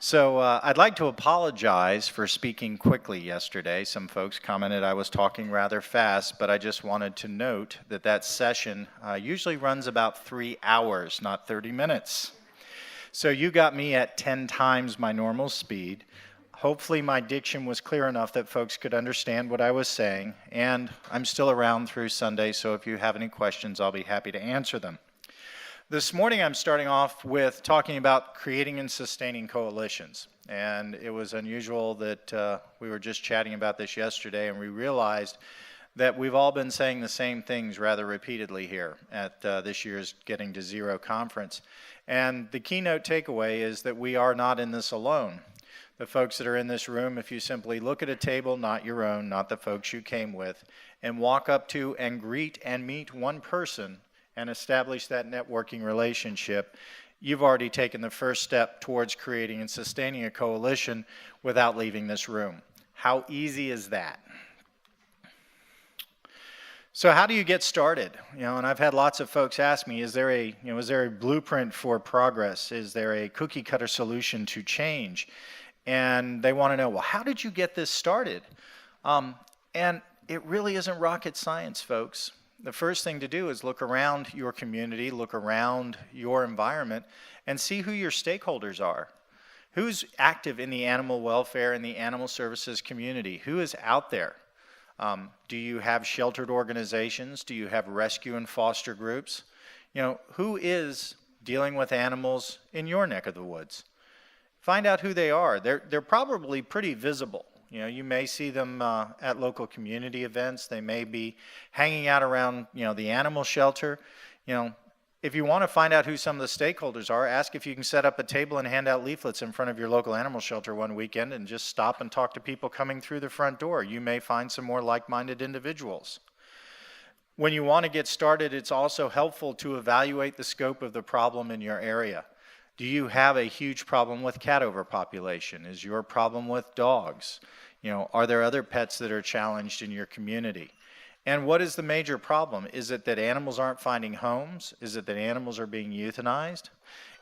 So I'd like to apologize for speaking quickly yesterday. Some folks commented I was talking rather fast, but I just wanted to note that that session usually runs about 3 hours, not 30 minutes. So you got me at 10 times my normal speed. Hopefully my diction was clear enough that folks could understand what I was saying, and I'm still around through Sunday, so if you have any questions, I'll be happy to answer them. This morning I'm starting off with talking about creating and sustaining coalitions. And it was unusual that we were just chatting about this yesterday, and we realized that we've all been saying the same things rather repeatedly here at this year's Getting to Zero conference. And the keynote takeaway is that we are not in this alone. The folks that are in this room, if you simply look at a table, not your own, not the folks you came with, and walk up to and greet and meet one person and establish that networking relationship, you've already taken the first step towards creating and sustaining a coalition without leaving this room. How easy is that? So how do you get started? And I've had lots of folks ask me, is there a blueprint for progress? Is there a cookie cutter solution to change? And they want to know, well, how did you get this started? And it really isn't rocket science, folks. The first thing to do is look around your community, look around your environment, and see who your stakeholders are. Who's active in the animal welfare and the animal services community? Who is out there? Do you have sheltered organizations? Do you have rescue and foster groups? Who is dealing with animals in your neck of the woods? Find out who they are. They're probably pretty visible. You may see them at local community events. They may be hanging out around, the animal shelter. If you want to find out who some of the stakeholders are, ask if you can set up a table and hand out leaflets in front of your local animal shelter one weekend and just stop and talk to people coming through the front door. You may find some more like-minded individuals. When you want to get started, it's also helpful to evaluate the scope of the problem in your area. Do you have a huge problem with cat overpopulation? Is your problem with dogs? Are there other pets that are challenged in your community? And what is the major problem? Is it that animals aren't finding homes? Is it that animals are being euthanized?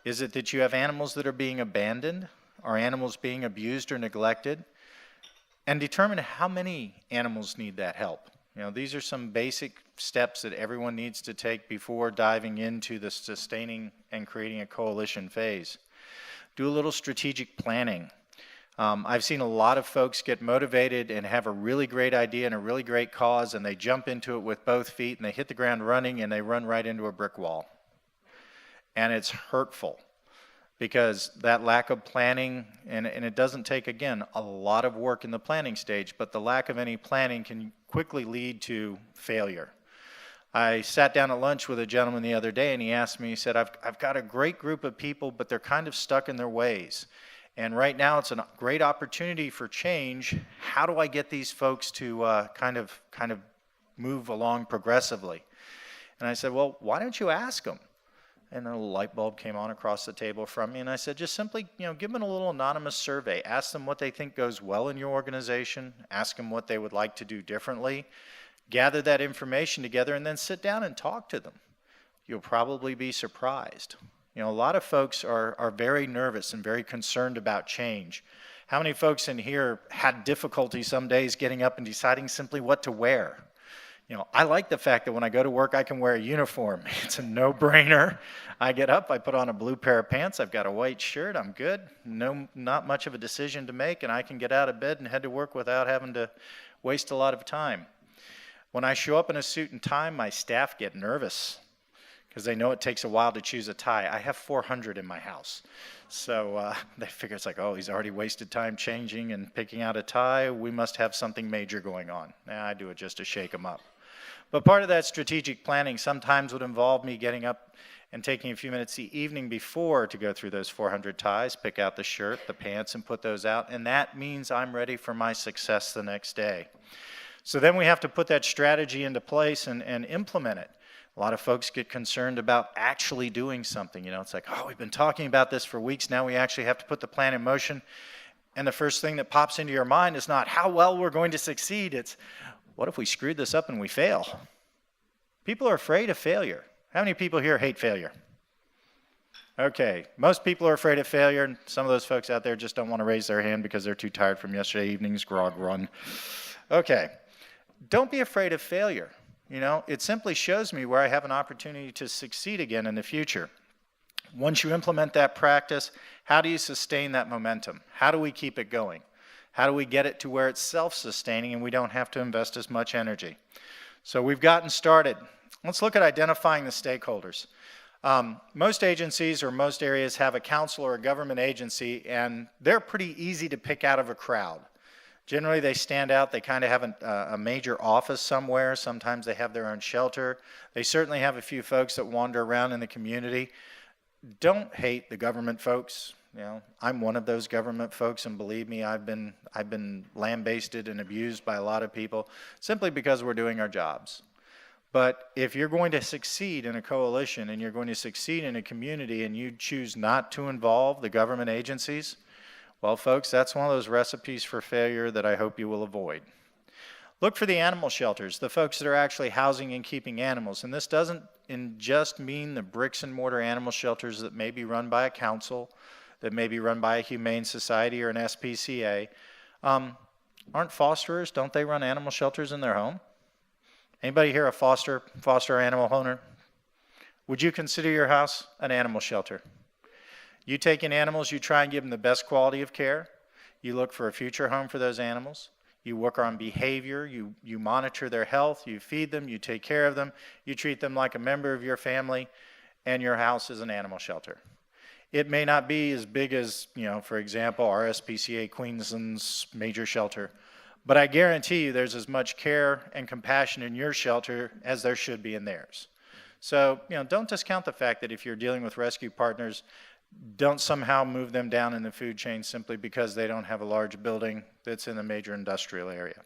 Is it that you have animals that are being abandoned? Are animals being abused or neglected? And determine how many animals need that help. These are some basic steps that everyone needs to take before diving into the sustaining and creating a coalition phase. Do a little strategic planning. I've seen a lot of folks get motivated and have a really great idea and a really great cause, and they jump into it with both feet and they hit the ground running and they run right into a brick wall. And it's hurtful because that lack of planning, and it doesn't take, again, a lot of work in the planning stage, but the lack of any planning can quickly lead to failure. I sat down at lunch with a gentleman the other day and he asked me, he said, I've got a great group of people, but they're kind of stuck in their ways. And right now it's a great opportunity for change. How do I get these folks to kind of move along progressively? And I said, well, why don't you ask them? And a light bulb came on across the table from me, and I said, just simply, give them a little anonymous survey. Ask them what they think goes well in your organization. Ask them what they would like to do differently. Gather that information together, and then sit down and talk to them. You'll probably be surprised. A lot of folks are very nervous and very concerned about change. How many folks in here had difficulty some days getting up and deciding simply what to wear? I like the fact that when I go to work, I can wear a uniform. It's a no-brainer. I get up, I put on a blue pair of pants, I've got a white shirt, I'm good. Not much of a decision to make, and I can get out of bed and head to work without having to waste a lot of time. When I show up in a suit and tie, my staff get nervous because they know it takes a while to choose a tie. I have 400 in my house. So they figure it's like, oh, he's already wasted time changing and picking out a tie. We must have something major going on. I do it just to shake them up. But part of that strategic planning sometimes would involve me getting up and taking a few minutes the evening before to go through those 400 ties, pick out the shirt, the pants, and put those out. And that means I'm ready for my success the next day. So then we have to put that strategy into place and implement it. A lot of folks get concerned about actually doing something. It's like, oh, we've been talking about this for weeks. Now we actually have to put the plan in motion. And the first thing that pops into your mind is not how well we're going to succeed. It's, what if we screwed this up and we fail? People are afraid of failure. How many people here hate failure? Okay, most people are afraid of failure, and some of those folks out there just don't want to raise their hand because they're too tired from yesterday evening's grog run. Okay, don't be afraid of failure. You know, it simply shows me where I have an opportunity to succeed again in the future. Once you implement that practice, how do you sustain that momentum? How do we keep it going? How do we get it to where it's self-sustaining and we don't have to invest as much energy? So we've gotten started. Let's look at identifying the stakeholders. Most agencies or most areas have a council or a government agency, and they're pretty easy to pick out of a crowd. Generally, they stand out. They kind of have a major office somewhere. Sometimes they have their own shelter. They certainly have a few folks that wander around in the community. Don't hate the government folks. You know, I'm one of those government folks, and believe me, I've been lambasted and abused by a lot of people simply because we're doing our jobs. But if you're going to succeed in a coalition and you're going to succeed in a community and you choose not to involve the government agencies, well, folks, that's one of those recipes for failure that I hope you will avoid. Look for the animal shelters, the folks that are actually housing and keeping animals. And this doesn't just mean the bricks and mortar animal shelters that may be run by a council, that may be run by a humane society or an SPCA. Aren't fosterers, don't they run animal shelters in their home? Anybody here a foster animal owner? Would you consider your house an animal shelter? You take in animals, you try and give them the best quality of care. You look for a future home for those animals. You work on behavior, you monitor their health, you feed them, you take care of them, you treat them like a member of your family, and your house is an animal shelter. It may not be as big as, you know, for example, our SPCA Queensland's major shelter, but I guarantee you there's as much care and compassion in your shelter as there should be in theirs. So, you know, don't discount the fact that if you're dealing with rescue partners, don't somehow move them down in the food chain simply because they don't have a large building that's in a major industrial area.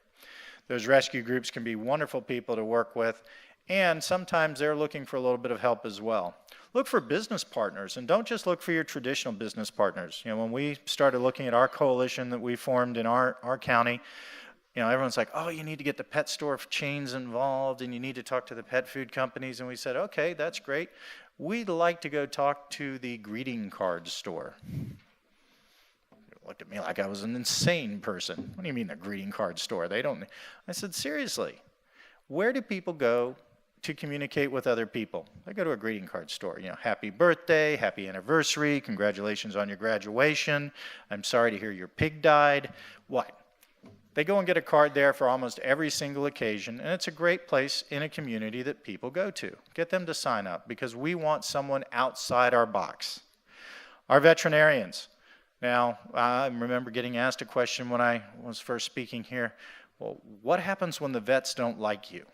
Those rescue groups can be wonderful people to work with, and sometimes they're looking for a little bit of help as well. Look for business partners, and don't just look for your traditional business partners. You know, when we started looking at our coalition that we formed in our county, you know, everyone's like, oh, you need to get the pet store chains involved, and you need to talk to the pet food companies. And we said, okay, that's great. We'd like to go talk to the greeting card store. They looked at me like I was an insane person. What do you mean the greeting card store? They don't. I said, seriously, where do people go to communicate with other people? They go to a greeting card store. You know, happy birthday, happy anniversary, congratulations on your graduation, I'm sorry to hear your pig died. What? They go and get a card there for almost every single occasion, and it's a great place in a community that people go to. Get them to sign up because we want someone outside our box. Our veterinarians. Now, I remember getting asked a question when I was first speaking here. Well, what happens when the vets don't like you?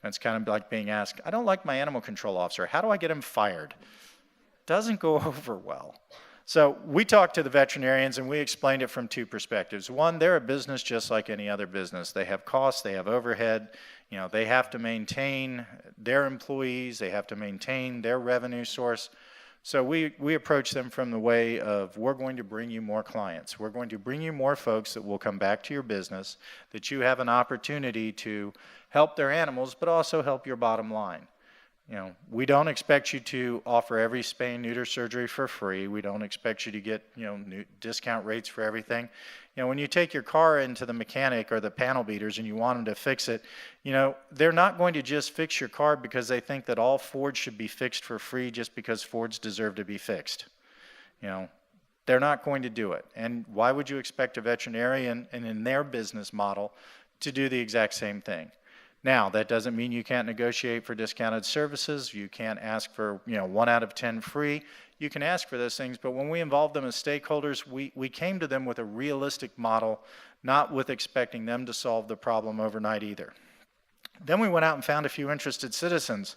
It's kind of like being asked, I don't like my animal control officer. How do I get him fired? Doesn't go over well. So we talked to the veterinarians and we explained it from two perspectives. One, they're a business just like any other business. They have costs, they have overhead, you know, they have to maintain their employees, they have to maintain their revenue source. So we approach them from the way of, we're going to bring you more clients. We're going to bring you more folks that will come back to your business, that you have an opportunity to help their animals, but also help your bottom line. You know, we don't expect you to offer every spay and neuter surgery for free. We don't expect you to get, you know, discount rates for everything. You know, when you take your car into the mechanic or the panel beaters and you want them to fix it, you know, they're not going to just fix your car because they think that all Fords should be fixed for free just because Fords deserve to be fixed. You know, they're not going to do it. And why would you expect a veterinarian and in their business model to do the exact same thing? Now, that doesn't mean you can't negotiate for discounted services. You can't ask for, you know, 1 out of 10 free. You can ask for those things, but when we involved them as stakeholders, we came to them with a realistic model, not with expecting them to solve the problem overnight either. Then we went out and found a few interested citizens,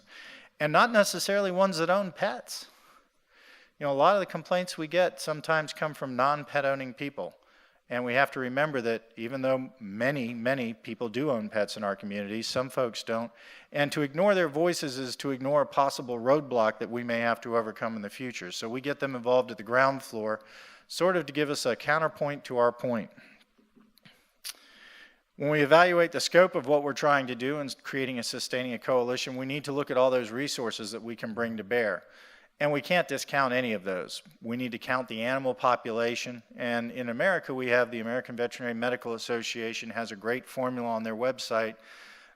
and not necessarily ones that own pets. You know, a lot of the complaints we get sometimes come from non-pet owning people. And we have to remember that even though many people do own pets in our community, some folks don't. And to ignore their voices is to ignore a possible roadblock that we may have to overcome in the future. So we get them involved at the ground floor, sort of to give us a counterpoint to our point. When we evaluate the scope of what we're trying to do in creating and sustaining a coalition, we need to look at all those resources that we can bring to bear. And we can't discount any of those. We need to count the animal population. And in America, we have the American Veterinary Medical Association has a great formula on their website.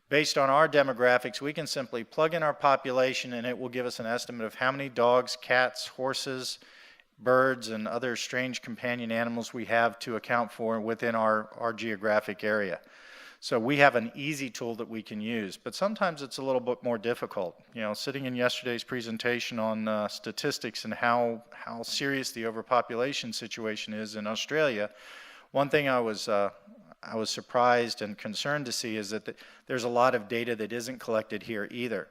Based on our demographics, we can simply plug in our population and it will give us an estimate of how many dogs, cats, horses, birds, and other strange companion animals we have to account for within our geographic area. So we have an easy tool that we can use, but sometimes it's a little bit more difficult. You know, sitting in yesterday's presentation on statistics and how serious the overpopulation situation is in Australia, one thing I was surprised and concerned to see is that there's a lot of data that isn't collected here either.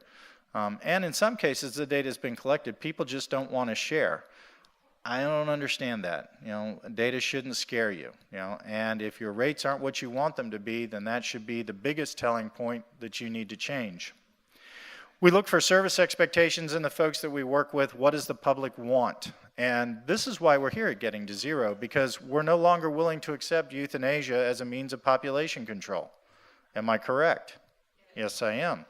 And in some cases, the data has been collected. People just don't want to share. I don't understand that. You know, data shouldn't scare you, you know, and if your rates aren't what you want them to be, then that should be the biggest telling point that you need to change. We look for service expectations in the folks that we work with. What does the public want? And this is why we're here at Getting to Zero, because we're no longer willing to accept euthanasia as a means of population control. Am I correct? Yes, I am.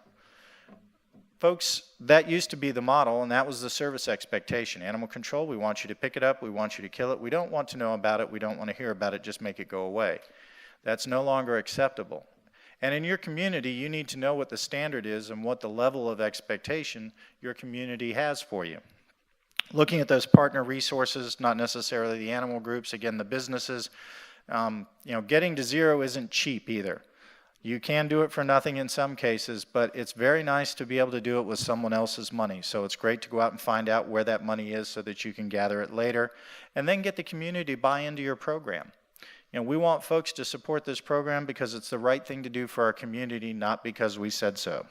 Folks, that used to be the model, and that was the service expectation. Animal control, we want you to pick it up, we want you to kill it, we don't want to know about it, we don't want to hear about it, just make it go away. That's no longer acceptable. And in your community, you need to know what the standard is and what the level of expectation your community has for you. Looking at those partner resources, not necessarily the animal groups, again, the businesses, you know, getting to zero isn't cheap either. You can do it for nothing in some cases, but it's very nice to be able to do it with someone else's money. So it's great to go out and find out where that money is so that you can gather it later and then get the community buy into your program. You know, we want folks to support this program because it's the right thing to do for our community, not because we said so.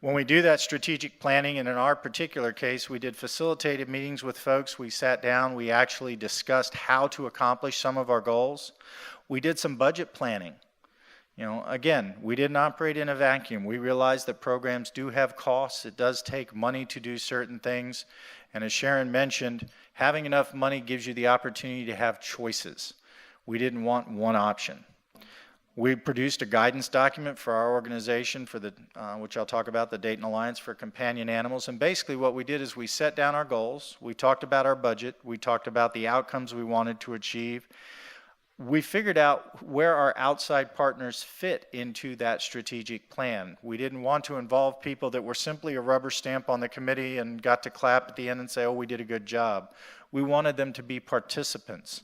When we do that strategic planning, and in our particular case, we did facilitated meetings with folks. We sat down, we actually discussed how to accomplish some of our goals. We did some budget planning. You know, again, we didn't operate in a vacuum. We realized that programs do have costs. It does take money to do certain things. And as Sharon mentioned, having enough money gives you the opportunity to have choices. We didn't want one option. We produced a guidance document for our organization, for the, which I'll talk about, the Dayton Alliance for Companion Animals. And basically what we did is we set down our goals. We talked about our budget. We talked about the outcomes we wanted to achieve. We figured out where our outside partners fit into that strategic plan. We didn't want to involve people that were simply a rubber stamp on the committee and got to clap at the end and say, oh, we did a good job. We wanted them to be participants,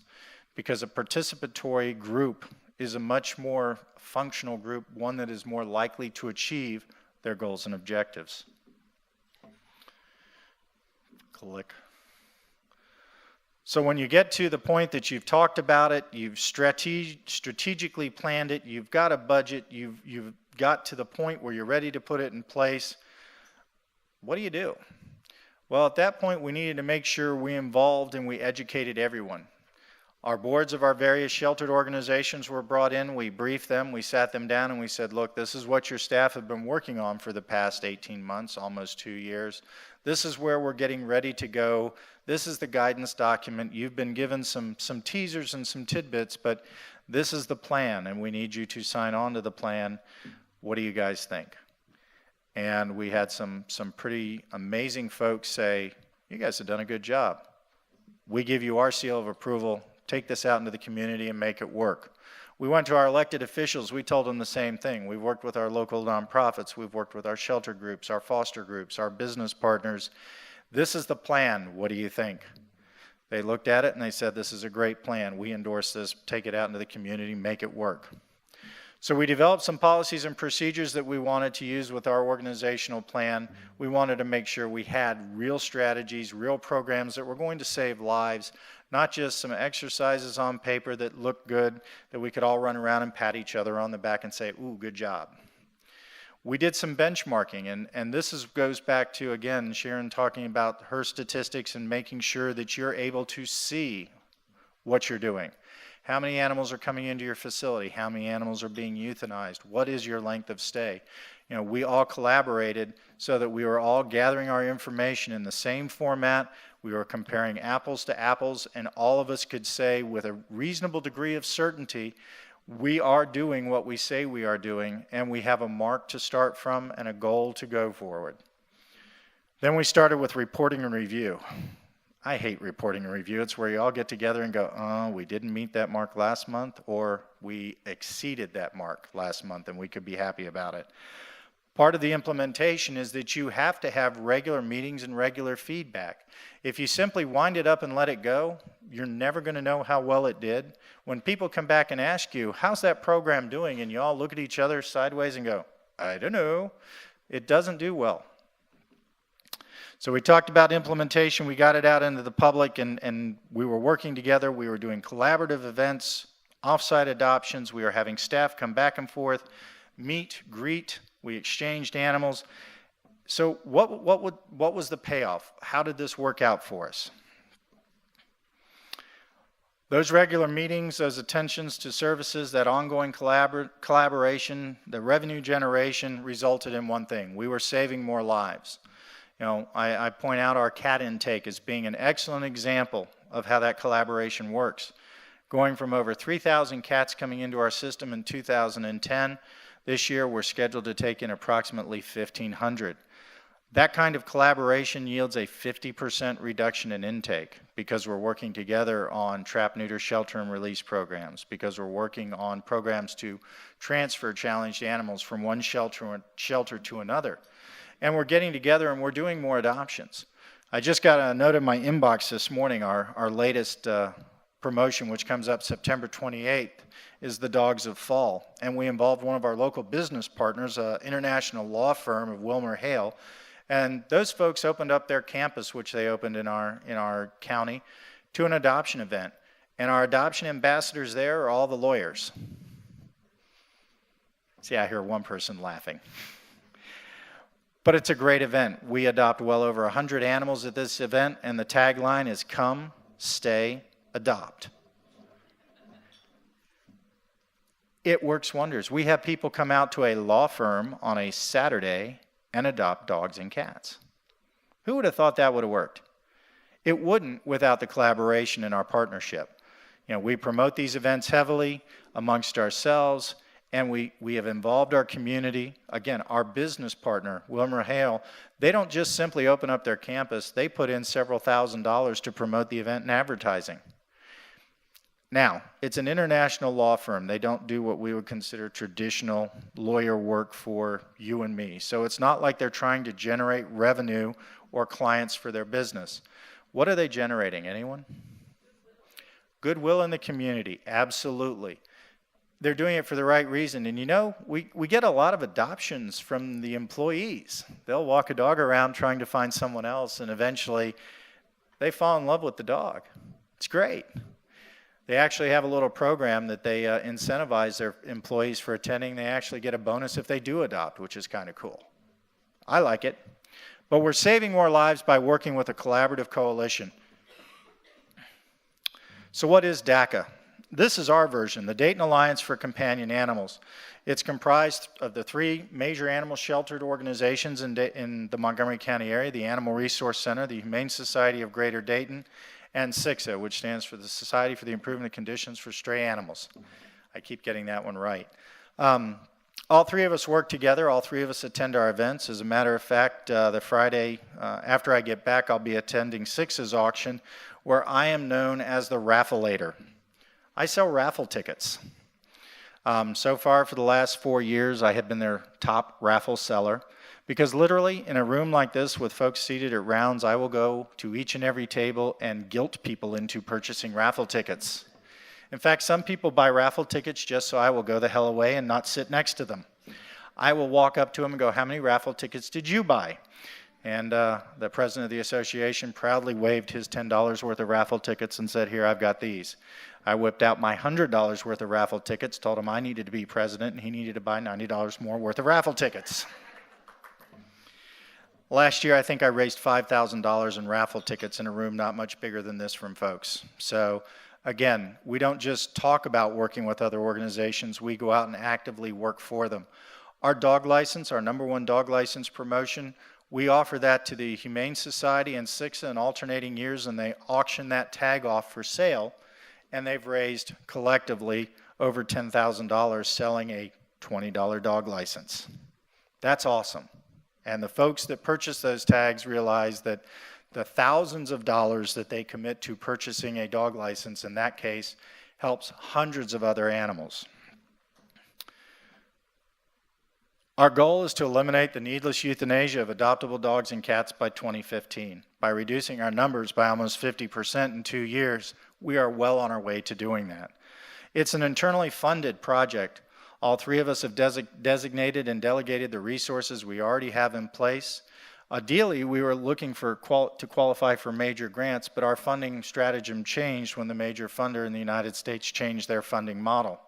because a participatory group is a much more functional group, one that is more likely to achieve their goals and objectives. Click. So when you get to the point that you've talked about it, you've strategically planned it, you've got a budget, you've got to the point where you're ready to put it in place, what do you do? Well, at that point, we needed to make sure we involved and we educated everyone. Our boards of our various sheltered organizations were brought in, we briefed them, we sat them down and we said, look, this is what your staff have been working on for the past 18 months, almost 2 years. This is where we're getting ready to go. This is the guidance document. You've been given some teasers and some tidbits, but this is the plan and we need you to sign on to the plan. What do you guys think? And we had some pretty amazing folks say, you guys have done a good job. We give you our seal of approval. Take this out into the community and make it work. We went to our elected officials. We told them the same thing. We've worked with our local nonprofits. We've worked with our shelter groups, our foster groups, our business partners. This is the plan. What do you think? They looked at it and they said, this is a great plan. We endorse this. Take it out into the community, make it work. So we developed some policies and procedures that we wanted to use with our organizational plan. We wanted to make sure we had real strategies, real programs that were going to save lives, not just some exercises on paper that looked good, that we could all run around and pat each other on the back and say, ooh, good job. We did some benchmarking, and this goes back to, again, Sharon talking about her statistics and making sure that you're able to see what you're doing. How many animals are coming into your facility? How many animals are being euthanized? What is your length of stay? You know, we all collaborated so that we were all gathering our information in the same format. We were comparing apples to apples, and all of us could say with a reasonable degree of certainty, we are doing what we say we are doing, and we have a mark to start from and a goal to go forward. Then we started with reporting and review. I hate reporting and review. It's where you all get together and go, oh, we didn't meet that mark last month, or we exceeded that mark last month and we could be happy about it. Part of the implementation is that you have to have regular meetings and regular feedback. If you simply wind it up and let it go, you're never going to know how well it did. When people come back and ask you, how's that program doing? And you all look at each other sideways and go, I don't know. It doesn't do well. So we talked about implementation. We got it out into the public, and we were working together. We were doing collaborative events, offsite adoptions. We were having staff come back and forth, meet, greet. We exchanged animals. So what was the payoff? How did this work out for us? Those regular meetings, those attentions to services, that ongoing collaboration, the revenue generation resulted in one thing. We were saving more lives. You know, I point out our cat intake as being an excellent example of how that collaboration works. Going from over 3,000 cats coming into our system in 2010, this year we're scheduled to take in approximately 1,500. That kind of collaboration yields a 50% reduction in intake because we're working together on trap, neuter, shelter, and release programs, because we're working on programs to transfer challenged animals from one shelter to another. And we're getting together and we're doing more adoptions. I just got a note in my inbox this morning, our latest promotion, which comes up September 28th, is the Dogs of Fall. And we involved one of our local business partners, an international law firm of WilmerHale. And those folks opened up their campus, which they opened in our county, to an adoption event. And our adoption ambassadors there are all the lawyers. See, I hear one person laughing. But it's a great event. We adopt well over 100 animals at this event, and the tagline is come, stay, adopt. It works wonders. We have people come out to a law firm on a Saturday and adopt dogs and cats. Who would have thought that would have worked? It wouldn't without the collaboration in our partnership. You know, we promote these events heavily amongst ourselves, and we have involved our community. Again, our business partner, WilmerHale, they don't just simply open up their campus. They put in several $1,000s to promote the event and advertising. Now, it's an international law firm. They don't do what we would consider traditional lawyer work for you and me. So it's not like they're trying to generate revenue or clients for their business. What are they generating? Anyone? Goodwill in the community, absolutely. They're doing it for the right reason. And you know, we get a lot of adoptions from the employees. They'll walk a dog around trying to find someone else, and eventually they fall in love with the dog. It's great. They actually have a little program that they incentivize their employees for attending. They actually get a bonus if they do adopt, which is kind of cool. I like it. But we're saving more lives by working with a collaborative coalition. So what is DACA? This is our version, the Dayton Alliance for Companion Animals. It's comprised of the 3 major animal sheltered organizations in the Montgomery County area, the Animal Resource Center, the Humane Society of Greater Dayton, and SICSA, which stands for the Society for the Improvement of Conditions for Stray Animals. I keep getting that one right. All 3 of us work together. All 3 of us attend our events. As a matter of fact, the Friday after I get back, I'll be attending SICSA's auction, where I am known as the raffleator. I sell raffle tickets. So far for the last 4 years, I have been their top raffle seller, because literally in a room like this with folks seated at rounds, I will go to each and every table and guilt people into purchasing raffle tickets. In fact, some people buy raffle tickets just so I will go the hell away and not sit next to them. I will walk up to them and go, how many raffle tickets did you buy? And the president of the association proudly waved his $10 worth of raffle tickets and said, here, I've got these. I whipped out my $100 worth of raffle tickets, told him I needed to be president and he needed to buy $90 more worth of raffle tickets. Last year, I think I raised $5,000 in raffle tickets in a room not much bigger than this from folks. So again, we don't just talk about working with other organizations, we go out and actively work for them. Our dog license, our #1 dog license promotion, we offer that to the Humane Society and SICSA in alternating years, and they auction that tag off for sale, and they've raised collectively over $10,000 selling a $20 dog license. That's awesome. And the folks that purchase those tags realize that the thousands of dollars that they commit to purchasing a dog license in that case helps hundreds of other animals. Our goal is to eliminate the needless euthanasia of adoptable dogs and cats by 2015. By reducing our numbers by almost 50% in 2 years, we are well on our way to doing that. It's an internally funded project. All three of us have designated and delegated the resources we already have in place. Ideally, we were looking to qualify for major grants, but our funding stratagem changed when the major funder in the United States changed their funding model.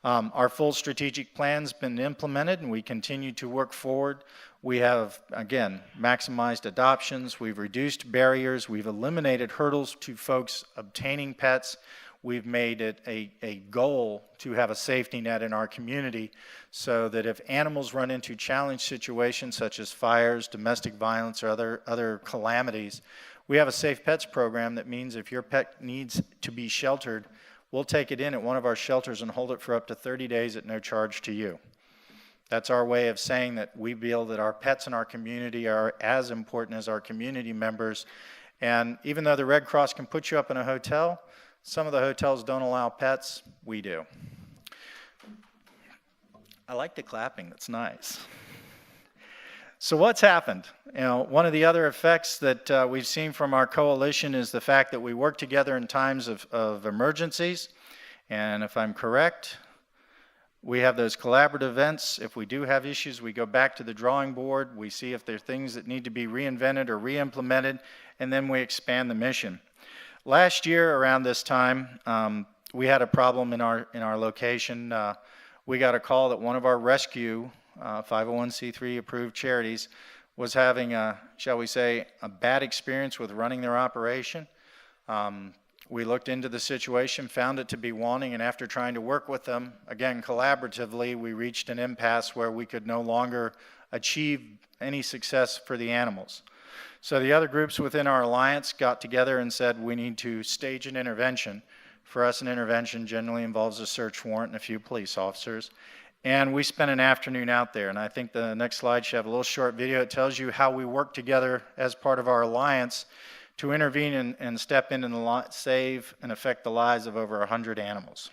Our full strategic plan's been implemented, and we continue to work forward. We have, again, maximized adoptions. We've reduced barriers. We've eliminated hurdles to folks obtaining pets. We've made it a goal to have a safety net in our community so that if animals run into challenge situations such as fires, domestic violence, or other calamities, we have a Safe Pets program that means if your pet needs to be sheltered, we'll take it in at one of our shelters and hold it for up to 30 days at no charge to you. That's our way of saying that we feel that our pets in our community are as important as our community members. And even though the Red Cross can put you up in a hotel, some of the hotels don't allow pets. We do. I like the clapping. That's nice. So what's happened? You know, one of the other effects that we've seen from our coalition is the fact that we work together in times of emergencies. And if I'm correct, we have those collaborative events. If we do have issues, we go back to the drawing board. We see if there are things that need to be reinvented or re-implemented, and then we expand the mission. Last year around this time, we had a problem in our location. We got a call that one of our rescue 501c3 approved charities was having a, shall we say, a bad experience with running their operation. We looked into the situation, found it to be wanting, and after trying to work with them, again, collaboratively, we reached an impasse where we could no longer achieve any success for the animals. So the other groups within our alliance got together and said we need to stage an intervention. For us, an intervention generally involves a search warrant and a few police officers. And we spent an afternoon out there, and I think the next slide should have a little short video. It tells you how we work together as part of our alliance to intervene and step in and save and affect the lives of over 100 animals.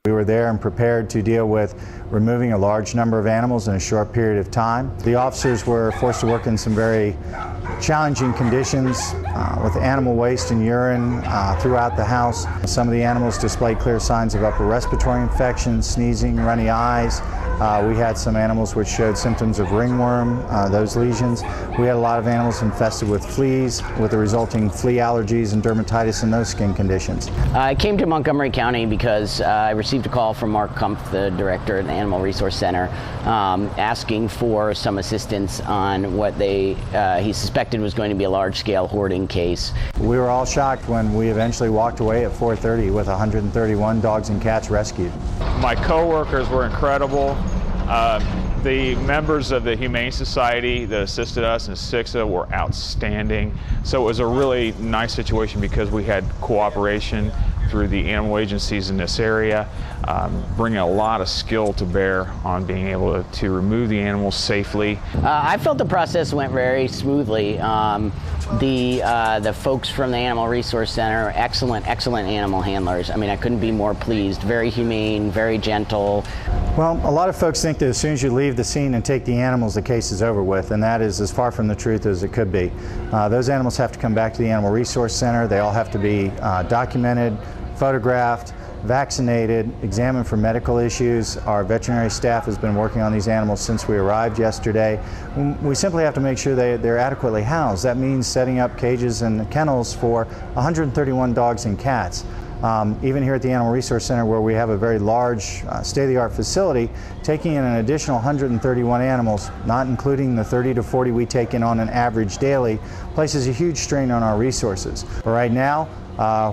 We were there and prepared to deal with removing a large number of animals in a short period of time. The officers were forced to work in some very challenging conditions with animal waste and urine throughout the house. Some of the animals displayed clear signs of upper respiratory infections, sneezing, runny eyes. We had some animals which showed symptoms of ringworm, those lesions. We had a lot of animals infested with fleas, with the resulting flea allergies and dermatitis and those skin conditions. I came to Montgomery County because I received a call from Mark Kumpf, the director at the Animal Resource Center, asking for some assistance on what he suspected was going to be a large-scale hoarding case. We were all shocked when we eventually walked away at 4:30 with 131 dogs and cats rescued. My coworkers were incredible. The members of the Humane Society that assisted us in SIXA were outstanding. So it was a really nice situation because we had cooperation through the animal agencies in this area, bringing a lot of skill to bear on being able to remove the animals safely. I felt the process went very smoothly. The folks from the Animal Resource Center, excellent animal handlers. I mean, I couldn't be more pleased. Very humane, very gentle. Well, a lot of folks think that as soon as you leave the scene and take the animals, the case is over with, and that is as far from the truth as it could be. Those animals have to come back to the Animal Resource Center. They all have to be documented, photographed, vaccinated, examined for medical issues. Our veterinary staff has been working on these animals since we arrived yesterday. We simply have to make sure they're adequately housed. That means setting up cages and kennels for 131 dogs and cats. Even here at the Animal Resource Center, where we have a very large state-of-the-art facility, taking in an additional 131 animals, not including the 30 to 40 we take in on an average daily, places a huge strain on our resources. But right now,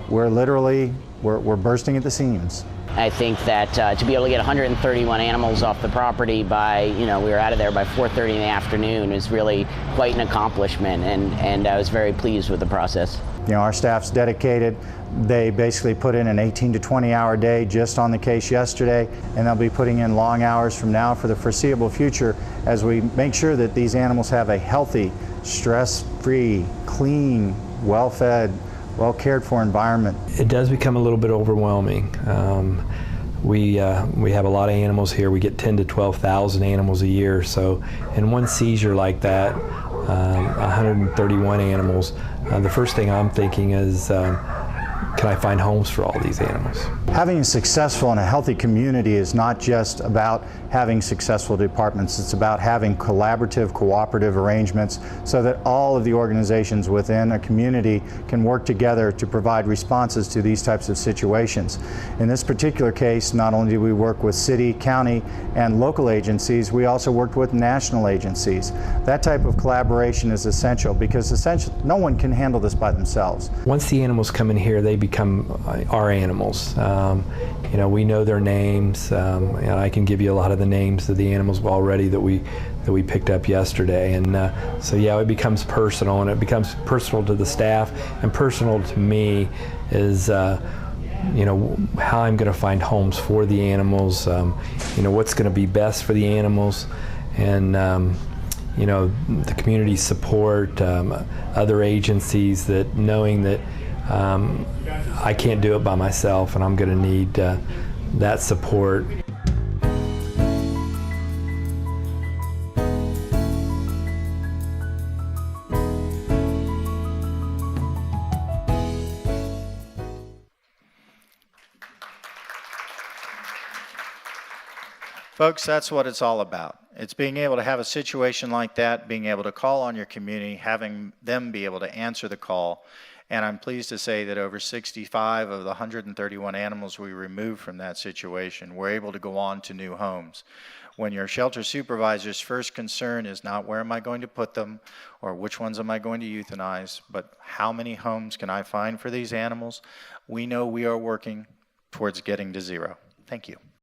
we're literally we're bursting at the seams. I think that to be able to get 131 animals off the property by, we were out of there by 4:30 in the afternoon is really quite an accomplishment, and I was very pleased with the process. Our staff's dedicated. They basically put in an 18 to 20 hour day just on the case yesterday, and they'll be putting in long hours from now for the foreseeable future as we make sure that these animals have a healthy, stress-free, clean, well-fed, well-cared for environment. It does become a little bit overwhelming. We have a lot of animals here. We get 10 to 12,000 animals a year. So in one seizure like that, 131 animals, the first thing I'm thinking is, can I find homes for all these animals? Having a successful and a healthy community is not just about having successful departments. It's about having collaborative, cooperative arrangements so that all of the organizations within a community can work together to provide responses to these types of situations. In this particular case, not only do we work with city, county, and local agencies, we also worked with national agencies. That type of collaboration is essential because no one can handle this by themselves. Once the animals come in here, they become our animals. We know their names, and I can give you a lot of the names of the animals already that we picked up yesterday. And so yeah, it becomes personal, and it becomes personal to the staff, and personal to me is how I'm going to find homes for the animals, what's going to be best for the animals, and the community support, other agencies, that knowing that I can't do it by myself, and I'm going to need that support. Folks, that's what it's all about. It's being able to have a situation like that, being able to call on your community, having them be able to answer the call. And I'm pleased to say that over 65 of the 131 animals we removed from that situation were able to go on to new homes. When your shelter supervisor's first concern is not where am I going to put them or which ones am I going to euthanize, but how many homes can I find for these animals, we know we are working towards getting to zero. Thank you.